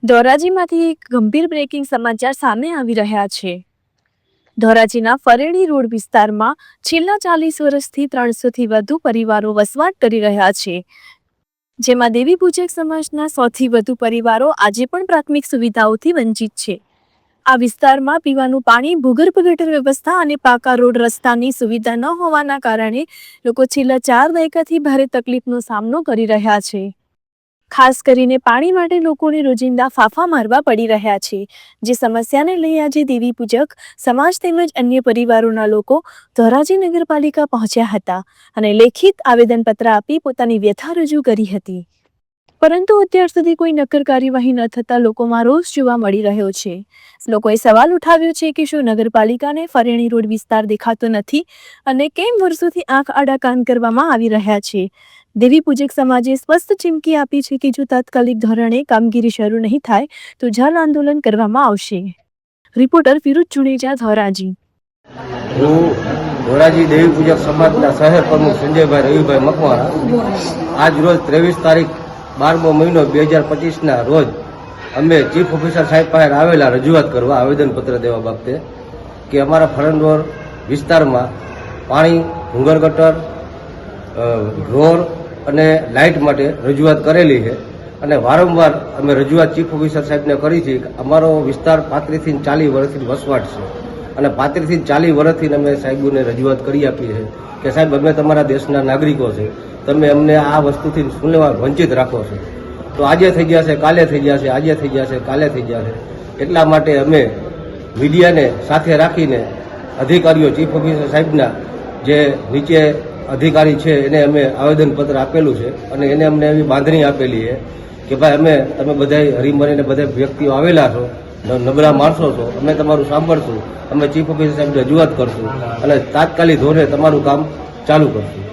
ધોરાજીમાંથી એક ગંભીર બ્રેકિંગ સમાચાર સામે આવી રહ્યા છે। ધોરાજીના ફરેણી રોડ વિસ્તારમાં છેલ્લા 40 વર્ષથી 300થી વધુ પરિવારો વસવાટ કરી રહ્યા છે, જેમાં દેવી પૂજક સમાજના 100થી વધુ પરિવારો આજે પણ પ્રાથમિક સુવિધાઓથી વંચિત છે। આ વિસ્તારમાં પીવાનું પાણી, ભૂગર્ભ ગટર વ્યવસ્થા અને પાકા રોડ રસ્તાની સુવિધા ન હોવાના કારણે લોકો છેલ્લા 4 દાયકાથી ભારે તકલીફનો સામનો કરી રહ્યા છે। ખાસ કરીને પાણી માટે લોકોને રોજિંદા ફાંફા મારવા પડી રહ્યા છે, જે સમસ્યાને લઈ આજે દેવી પૂજક સમાજ તેમજ અન્ય પરિવારોના લોકો ધોરાજી નગરપાલિકા પહોંચ્યા હતા અને લેખિત આવેદનપત્ર આપી પોતાની વ્યથા રજૂ કરી હતી, પરંતુ અત્યાર સુધી કોઈ નક્કર કાર્યવાહી ન થતાં લોકોમાં રોષ જોવા મળી રહ્યો છે। લોકોએ સવાલ ઉઠાવ્યો છે કે શું નગરપાલિકાને ફરેણી રોડ વિસ્તાર દેખાતો નથી અને કેમ વર્ષોથી આંખ આડા કાન કરવામાં આવી રહ્યા છે। દેવી પૂજક સમાજે સ્પષ્ટ ચીમકી આપી છે કે જો તાત્કાલિક ધોરણે કામગીરી શરૂ નહીં થાય તો જન આંદોલન કરવામાં આવશે। રિપોર્ટર ફિરોઝ જુનેજા, ધોરાજી। હું ધોરાજી દેવી પૂજક સમાજના શહેર પ્રમુખ સંજયભાઈ રવિભાઈ મકવાણા આજ રોજ 23 તારીખ 12મો મહિનો 2025ના રોજ અમે ચીફ ઓફિસર સાહેબ પાસે આવેલા રજૂઆત કરવા, આવેદનપત્ર દેવા બાબતે કે અમારા ફરેણ રોડ વિસ્તારમાં પાણી, ભૂગર્ભ ગટર, રોડ અને લાઇટ માટે રજૂઆત કરેલી છે અને વારંવાર અમે રજૂઆત ચીફ ઓફિસર સાહેબને કરી છે। અમારો વિસ્તાર 35થી 40 વર્ષથી વસવાટ છે અને 35થી 40 વર્ષથી અમે સાહેબોને રજૂઆત કરી આપી છે કે સાહેબ અમે તમારા દેશના નાગરિકો છે, તમે અમને આ વસ્તુથી શું લેવા વંચિત રાખો છો। તો આજે થઈ ગયા છે, કાલે થઈ ગયા છે, આજે થઈ ગયા છે, કાલે થઈ ગયા છે। એટલા માટે અમે મીડિયાને સાથે રાખીને અધિકારીઓ ચીફ ઓફિસર સાહેબના જે નીચે અધિકારી છે એને અમે આવેદનપત્ર આપેલું છે અને એને અમને એવી બાંધણી આપેલી છે કે ભાઈ તમે બધા હરીમરીને બધા વ્યક્તિઓ આવેલા છો, નબળા માણસો છો, અમે તમારું સાંભળશું, અમે ચીફ ઓફિસર સાહેબ રજૂઆત કરશું અને તાત્કાલિક ધોરણે તમારું કામ ચાલુ કરશું।